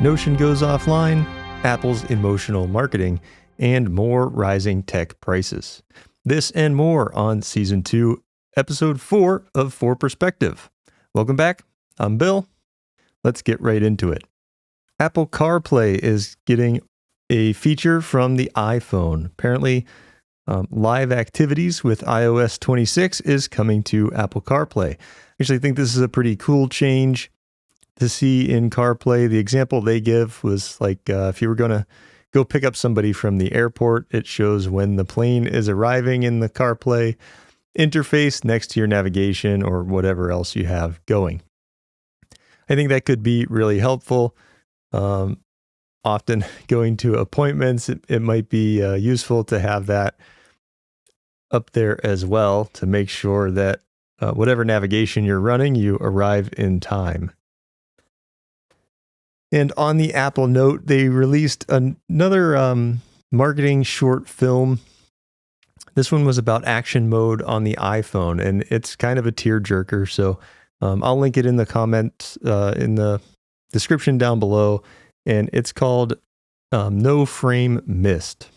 Notion goes offline, Apple's emotional marketing, and more rising tech prices. This and more on Season 2, Episode 4 of For Perspective. Welcome back. I'm Bill. Let's get right into it. Apple CarPlay is getting a feature from the iPhone. Apparently, live activities with iOS 26 is coming to Apple CarPlay. I actually think this is a pretty cool change to see in CarPlay. The example they give was like if you were going to go pick up somebody from the airport, it shows when the plane is arriving in the CarPlay interface next to your navigation or whatever else you have going. I think that could be really helpful. Often going to appointments, it might be useful to have that up there as well to make sure that whatever navigation you're running, you arrive in time. And on the Apple note, they released another marketing short film. This one was about action mode on the iPhone, and it's kind of a tearjerker. So I'll link it in the comments, in the description down below. And it's called No Frame Missed.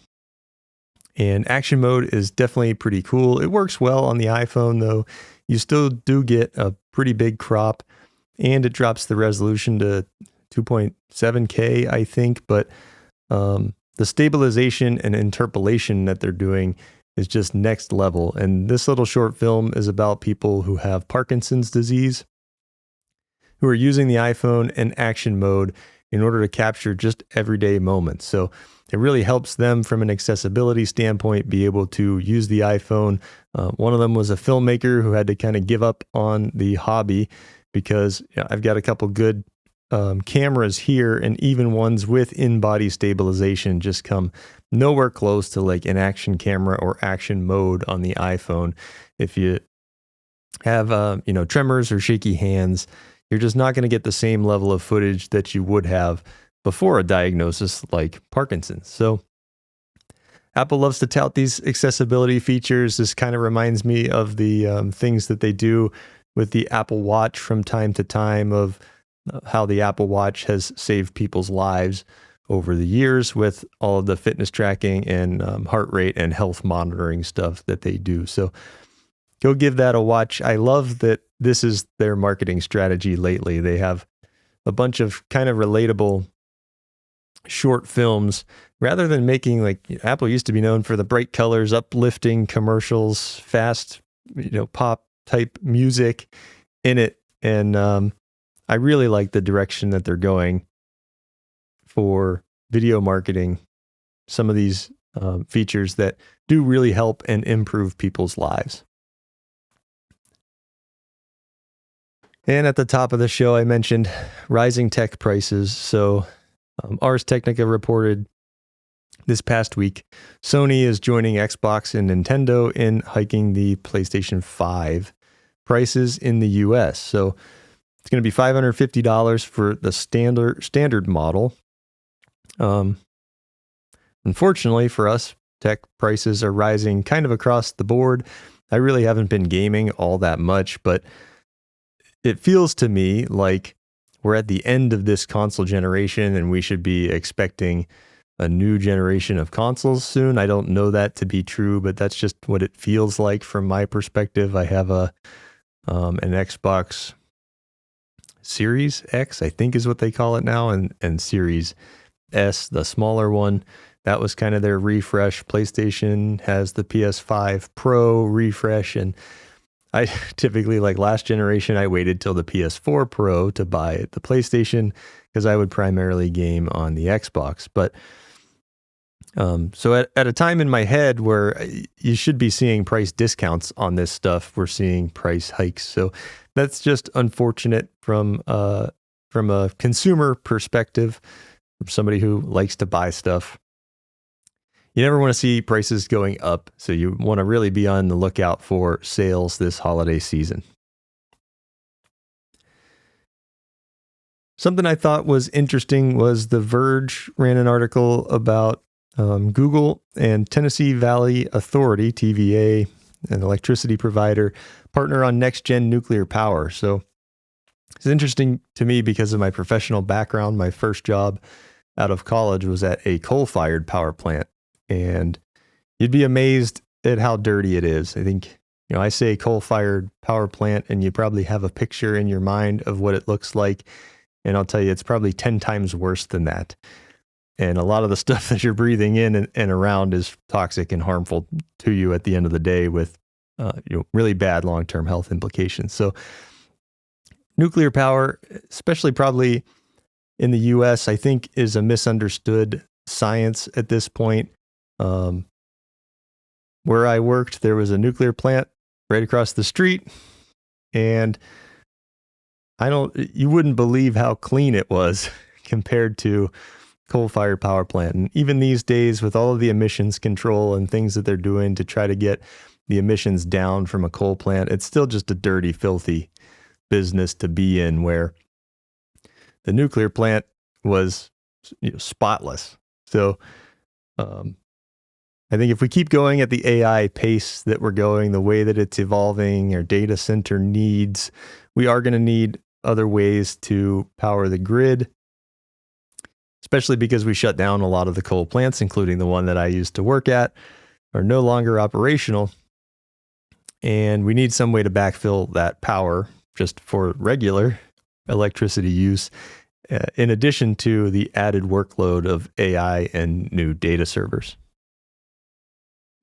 And action mode is definitely pretty cool. It works well on the iPhone, though. You still do get a pretty big crop, and it drops the resolution to 2.7K, I think. But the stabilization and interpolation that they're doing is just next level. And this little short film is about people who have Parkinson's disease, who are using the iPhone in action mode in order to capture just everyday moments. So it really helps them from an accessibility standpoint be able to use the iPhone. One of them was a filmmaker who had to kind of give up on the hobby because I've got a couple good cameras here, and even ones with in-body stabilization just come nowhere close to like an action camera or action mode on the iPhone. If you have tremors or shaky hands, you're just not going to get the same level of footage that you would have before a diagnosis like Parkinson's. So Apple loves to tout these accessibility features. This kind of reminds me of the things that they do with the Apple Watch from time to time, of how the Apple Watch has saved people's lives over the years with all of the fitness tracking and heart rate and health monitoring stuff that they do. So go give that a watch. I love that this is their marketing strategy lately. They have a bunch of kind of relatable short films rather than making, like, Apple used to be known for the bright colors, uplifting commercials, fast, pop type music in it. And I really like the direction that they're going for video marketing. Some of these features that do really help and improve people's lives. And at the top of the show, I mentioned rising tech prices. So Ars Technica reported this past week, Sony is joining Xbox and Nintendo in hiking the PlayStation 5 prices in the US. So it's going to be $550 for the standard model. Unfortunately for us, tech prices are rising kind of across the board. I really haven't been gaming all that much, but it feels to me like we're at the end of this console generation and we should be expecting a new generation of consoles soon. I don't know that to be true, but that's just what it feels like from my perspective. I have an Xbox Series X, I think is what they call it now, and Series S, the smaller one. That was kind of their refresh. PlayStation has the PS5 Pro refresh, and I typically, like last generation, I waited till the PS4 Pro to buy the PlayStation because I would primarily game on the Xbox. But so at a time in my head where you should be seeing price discounts on this stuff, we're seeing price hikes. So that's just unfortunate from a consumer perspective, from somebody who likes to buy stuff. You never want to see prices going up, so you want to really be on the lookout for sales this holiday season. Something I thought was interesting was The Verge ran an article about Google and Tennessee Valley Authority, TVA, an electricity provider, partner on next-gen nuclear power. So It's interesting to me because of my professional background. My first job out of college was at a coal-fired power plant, and you'd be amazed at how dirty it is. I think, I say coal-fired power plant, and you probably have a picture in your mind of what it looks like, and I'll tell you, it's probably 10 times worse than that. And a lot of the stuff that you're breathing in and around is toxic and harmful to you at the end of the day with really bad long-term health implications. So nuclear power, especially probably in the US, I think is a misunderstood science at this point. Where I worked, there was a nuclear plant right across the street, and you wouldn't believe how clean it was compared to coal-fired power plant. And even these days, with all of the emissions control and things that they're doing to try to get the emissions down from a coal plant, it's still just a dirty, filthy business to be in, where the nuclear plant was spotless. So I think if we keep going at the AI pace that we're going, the way that it's evolving, our data center needs, we are going to need other ways to power the grid, especially because we shut down a lot of the coal plants, including the one that I used to work at, are no longer operational. And we need some way to backfill that power just for regular electricity use, in addition to the added workload of AI and new data servers.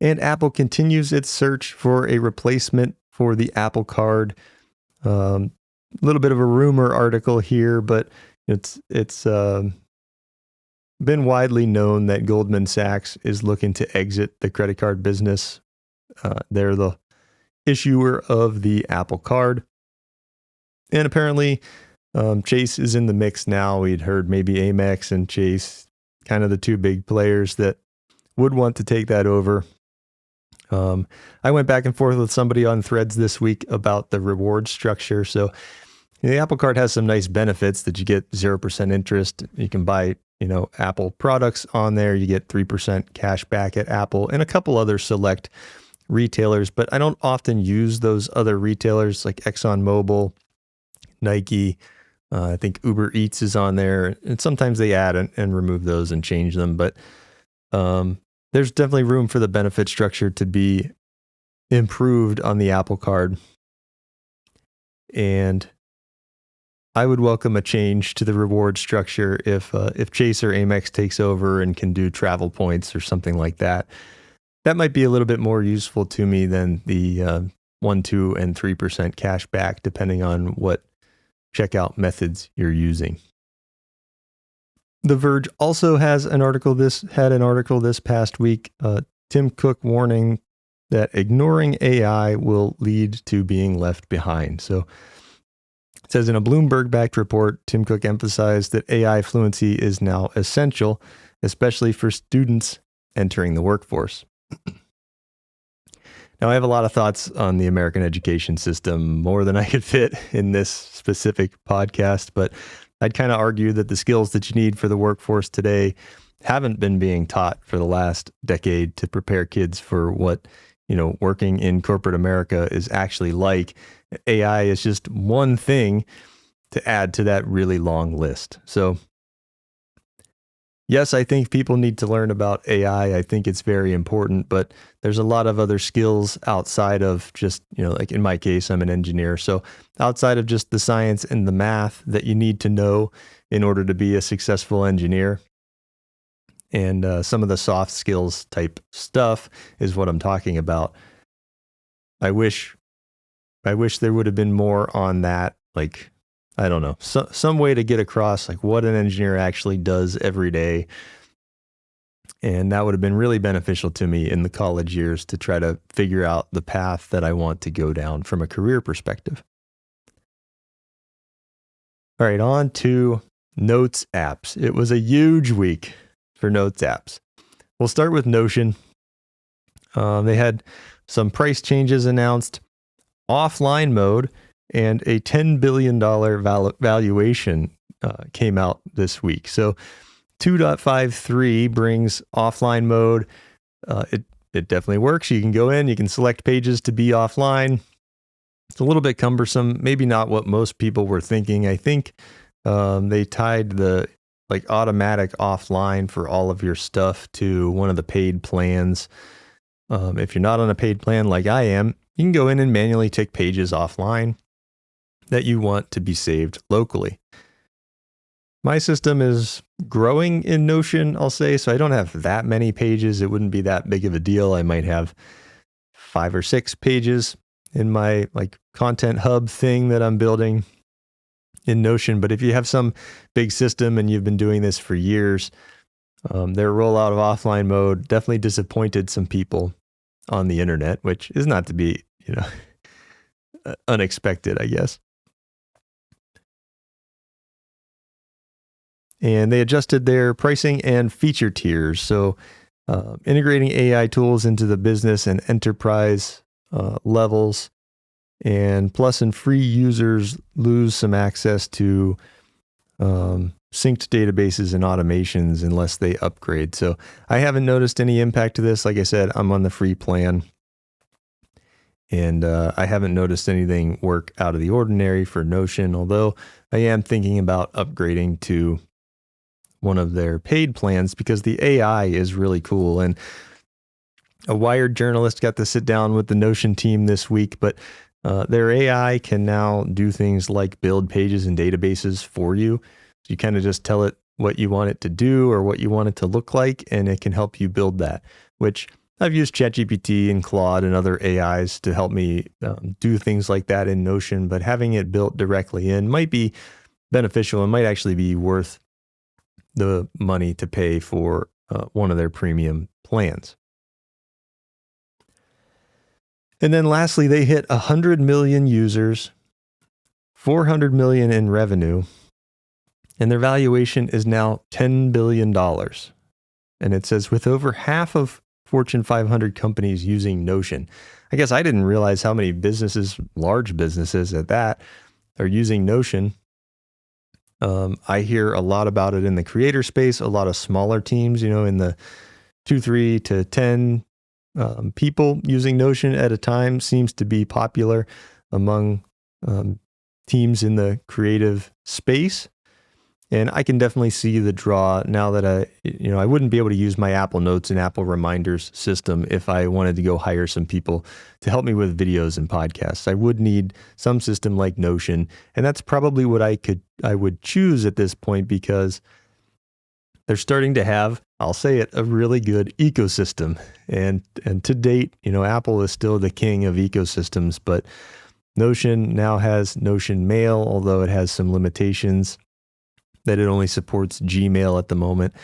And Apple continues its search for a replacement for the Apple Card. A little bit of a rumor article here, but it's been widely known that Goldman Sachs is looking to exit the credit card business. They're the issuer of the Apple Card. And apparently, Chase is in the mix now. We'd heard maybe Amex and Chase, kind of the two big players that would want to take that over. I went back and forth with somebody on Threads this week about the reward structure. So the Apple Card has some nice benefits that you get 0% interest. You can buy, Apple products on there. You get 3% cash back at Apple and a couple other select retailers, but I don't often use those other retailers like ExxonMobil, Nike. I think Uber Eats is on there, and sometimes they add and remove those and change them. But there's definitely room for the benefit structure to be improved on the Apple Card. And I would welcome a change to the reward structure if Chase or Amex takes over and can do travel points or something like that. That might be a little bit more useful to me than the 1%, 2%, and 3% cash back, depending on what checkout methods you're using. The Verge also had an article this past week. Tim Cook warning that ignoring AI will lead to being left behind. So it says in a Bloomberg-backed report, Tim Cook emphasized that AI fluency is now essential, especially for students entering the workforce. Now, I have a lot of thoughts on the American education system, more than I could fit in this specific podcast, but I'd kind of argue that the skills that you need for the workforce today haven't been being taught for the last decade to prepare kids for what, working in corporate America is actually like. AI is just one thing to add to that really long list. So yes, I think people need to learn about AI. I think it's very important, but there's a lot of other skills outside of just, like in my case, I'm an engineer. So outside of just the science and the math that you need to know in order to be a successful engineer, and some of the soft skills type stuff is what I'm talking about. I wish there would have been more on that, like, I don't know, some way to get across like what an engineer actually does every day. And that would have been really beneficial to me in the college years to try to figure out the path that I want to go down from a career perspective. All right, on to Notes apps. It was a huge week for Notes apps. We'll start with Notion. They had some price changes announced, offline mode, and a $10 billion valuation came out this week. So 2.53 brings offline mode. It definitely works. You can go in, you can select pages to be offline. It's a little bit cumbersome, maybe not what most people were thinking. I think they tied the automatic offline for all of your stuff to one of the paid plans. If you're not on a paid plan like I am, you can go in and manually take pages offline that you want to be saved locally. My system is growing in Notion, I'll say, so I don't have that many pages. It wouldn't be that big of a deal. I might have 5 or 6 pages in my content hub thing that I'm building in Notion. But if you have some big system and you've been doing this for years, their rollout of offline mode definitely disappointed some people on the internet, which is not to be, unexpected, I guess. And they adjusted their pricing and feature tiers. So integrating AI tools into the business and enterprise levels. And Plus and free users lose some access to synced databases and automations unless they upgrade. So I haven't noticed any impact to this. Like I said, I'm on the free plan. And I haven't noticed anything work out of the ordinary for Notion, although I am thinking about upgrading to one of their paid plans because the AI is really cool. And a Wired journalist got to sit down with the Notion team this week, but their AI can now do things like build pages and databases for you. So you kind of just tell it what you want it to do or what you want it to look like, and it can help you build that, which I've used ChatGPT and Claude and other AIs to help me do things like that in Notion, but having it built directly in might be beneficial and might actually be worth the money to pay for one of their premium plans. And then lastly, they hit 100 million users, 400 million in revenue, and their valuation is now $10 billion. And it says with over half of Fortune 500 companies using Notion. I guess I didn't realize how many businesses, large businesses at that, are using Notion. I hear a lot about it in the creator space, a lot of smaller teams, in the 2, 3 to 10 people using Notion at a time seems to be popular among teams in the creative space. And I can definitely see the draw now that I wouldn't be able to use my Apple Notes and Apple Reminders system if I wanted to go hire some people to help me with videos and podcasts. I would need some system like Notion, and that's probably what I would choose at this point because they're starting to have, I'll say it, a really good ecosystem. And to date, Apple is still the king of ecosystems, but Notion now has Notion Mail, although it has some limitations that it only supports Gmail at the moment.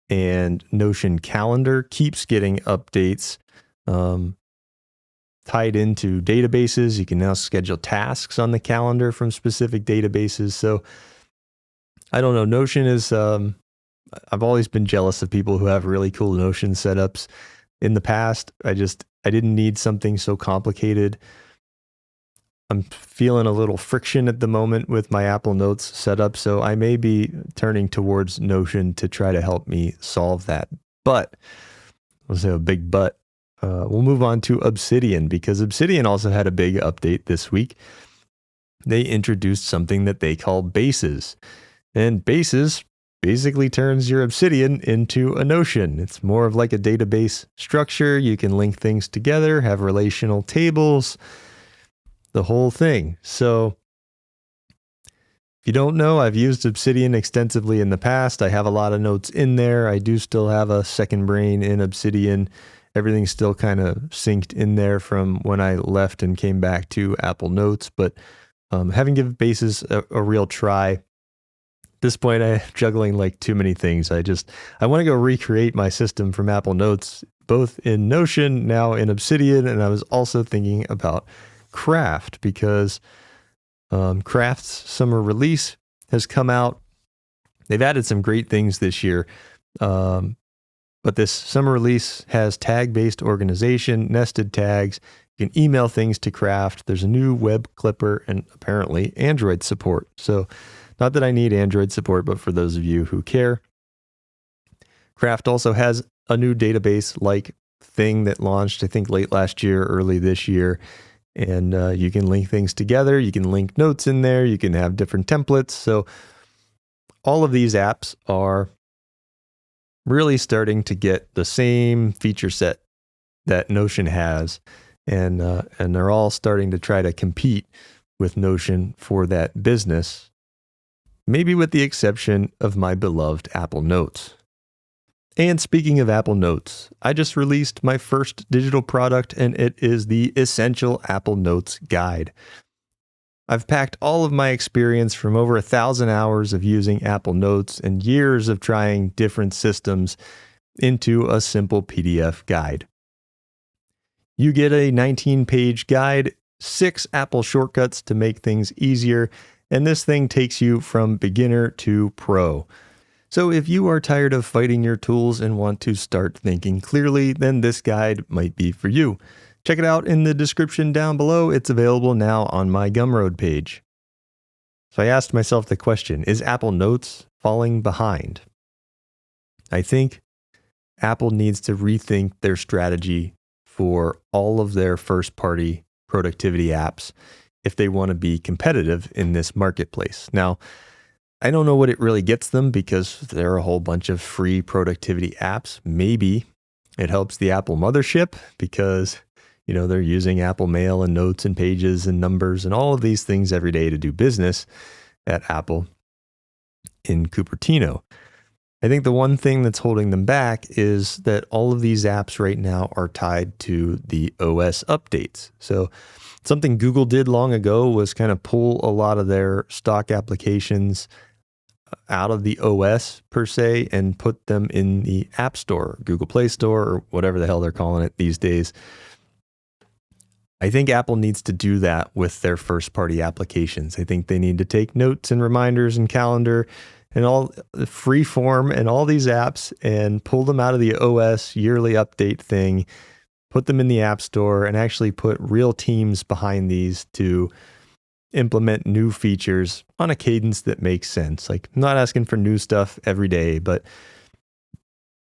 And Notion Calendar keeps getting updates tied into databases. You can now schedule tasks on the calendar from specific databases. So I don't know. Notion is, I've always been jealous of people who have really cool Notion setups. In the past, I didn't need something so complicated. I'm feeling a little friction at the moment with my Apple Notes setup, so I may be turning towards Notion to try to help me solve that. But, I'll say a big but, we'll move on to Obsidian because Obsidian also had a big update this week. They introduced something that they call bases. And bases basically turns your Obsidian into a Notion. It's more of like a database structure. You can link things together, have relational tables, the whole thing. So if you don't know, I've used Obsidian extensively in the past. I have a lot of notes in there. I do still have a second brain in Obsidian. Everything's still kind of synced in there from when I left and came back to Apple Notes, but having given bases a real try. At this point, I'm juggling like too many things. I want to go recreate my system from Apple Notes, both in Notion, now in Obsidian, and I was also thinking about Craft because Craft's summer release has come out. They've added some great things this year, but this summer release has tag-based organization, nested tags. You can email things to Craft. There's a new web clipper and apparently Android support. So not that I need Android support, but for those of you who care. Craft also has a new database-like thing that launched, I think, late last year, early this year. And you can link things together. You can link notes in there. You can have different templates. So all of these apps are really starting to get the same feature set that Notion has. And they're all starting to try to compete with Notion for that business, maybe with the exception of my beloved Apple Notes. And speaking of Apple Notes, I just released my first digital product, and it is the Essential Apple Notes Guide. I've packed all of my experience from over 1,000 hours of using Apple Notes and years of trying different systems into a simple PDF guide. You get a 19-page guide, 6 Apple shortcuts to make things easier, and this thing takes you from beginner to pro. So if you are tired of fighting your tools and want to start thinking clearly, then this guide might be for you. Check it out in the description down below. It's available now on my Gumroad page. So I asked myself the question, is Apple Notes falling behind? I think Apple needs to rethink their strategy for all of their first-party productivity apps if they want to be competitive in this marketplace. Now, I don't know what it really gets them because there are a whole bunch of free productivity apps. Maybe it helps the Apple mothership because, they're using Apple Mail and Notes and Pages and Numbers and all of these things every day to do business at Apple in Cupertino. I think the one thing that's holding them back is that all of these apps right now are tied to the OS updates. So something Google did long ago was kind of pull a lot of their stock applications out of the OS per se and put them in the App Store, Google Play Store, or whatever the hell they're calling it these days. I think Apple needs to do that with their first-party applications. I think they need to take Notes and Reminders and Calendar and all Freeform and all these apps and pull them out of the OS yearly update thing, put them in the App Store, and actually put real teams behind these to implement new features on a cadence that makes sense. Like, I'm not asking for new stuff every day, but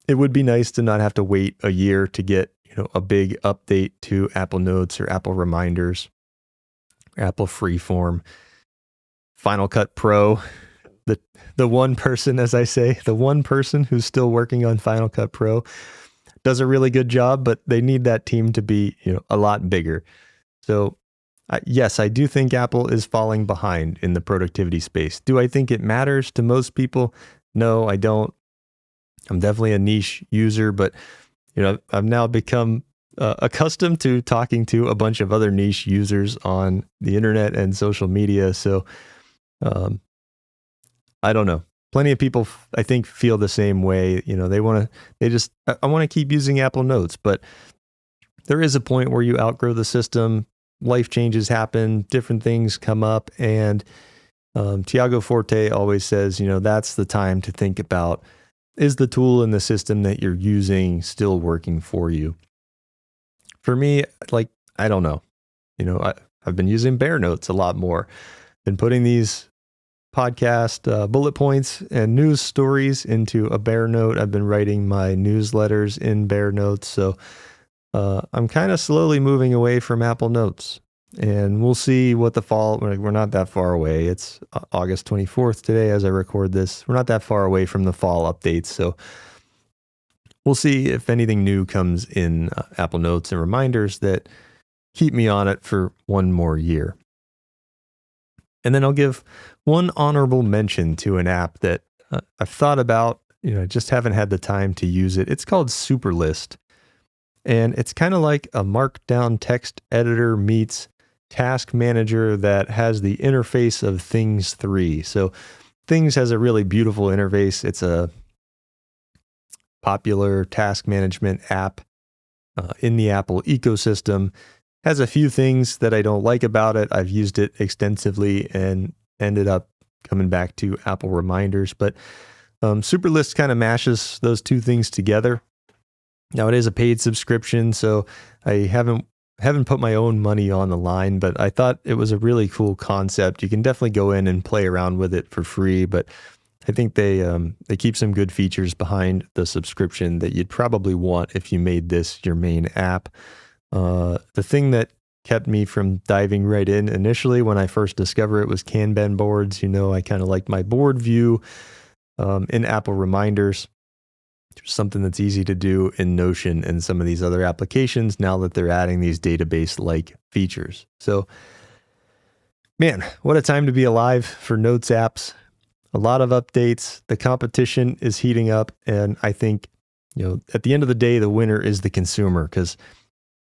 it would be nice to not have to wait a year to get, a big update to Apple Notes or Apple Reminders, or Apple Freeform, Final Cut Pro. The one person, as I say, the one person who's still working on Final Cut Pro does a really good job, but they need that team to be, a lot bigger. So yes, I do think Apple is falling behind in the productivity space. Do I think it matters to most people? No, I don't. I'm definitely a niche user, but I've now become accustomed to talking to a bunch of other niche users on the internet and social media. So I don't know. Plenty of people, I think, feel the same way. I want to keep using Apple Notes, but there is a point where you outgrow the system. Life changes happen, different things come up, and Tiago Forte always says, that's the time to think about, is the tool in the system that you're using still working for you? For me, I don't know. I've been using Bear Notes a lot more. Been putting these podcast bullet points and news stories into a Bear Note. I've been writing my newsletters in Bear Notes, so I'm kind of slowly moving away from Apple Notes, and we'll see what the fall. We're not that far away. It's August 24th today as I record this. We're not that far away from the fall updates, so we'll see if anything new comes in Apple Notes and Reminders that keep me on it for one more year. And then I'll give one honorable mention to an app that I've thought about, just haven't had the time to use it. It's called Superlist. And it's kind of like a markdown text editor meets task manager that has the interface of Things 3. So Things has a really beautiful interface. It's a popular task management app in the Apple ecosystem. Has a few things that I don't like about it. I've used it extensively and ended up coming back to Apple Reminders. But Superlist kind of mashes those two things together. Now it is a paid subscription, so I haven't put my own money on the line, but I thought it was a really cool concept. You can definitely go in and play around with it for free, but I think they keep some good features behind the subscription that you'd probably want if you made this your main app. The thing that kept me from diving right in initially when I first discovered it was Kanban boards. I kind of like my board view in Apple Reminders. There's something that's easy to do in Notion and some of these other applications now that they're adding these database-like features. So, man, what a time to be alive for Notes apps. A lot of updates. The competition is heating up. And I think, at the end of the day, the winner is the consumer, because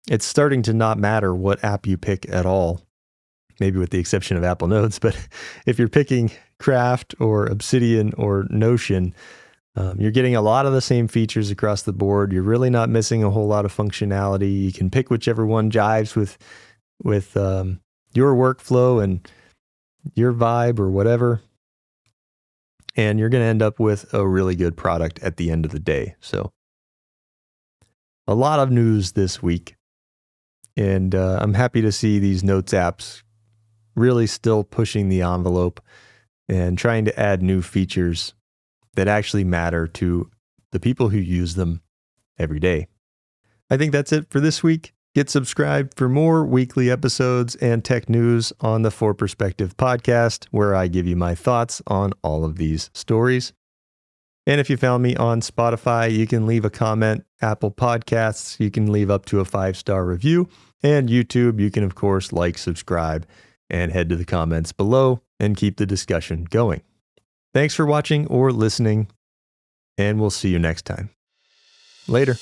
it's starting to not matter what app you pick at all, maybe with the exception of Apple Notes. But if you're picking Craft or Obsidian or Notion, you're getting a lot of the same features across the board. You're really not missing a whole lot of functionality. You can pick whichever one jives with your workflow and your vibe or whatever. And you're going to end up with a really good product at the end of the day. So a lot of news this week. And I'm happy to see these Notes apps really still pushing the envelope and trying to add new features that actually matter to the people who use them every day. I think that's it for this week. Get subscribed for more weekly episodes and tech news on the For Perspective podcast, where I give you my thoughts on all of these stories. And if you found me on Spotify, you can leave a comment. Apple Podcasts, you can leave up to a 5-star review. And YouTube, you can, of course, like, subscribe, and head to the comments below and keep the discussion going. Thanks for watching or listening, and we'll see you next time. Later.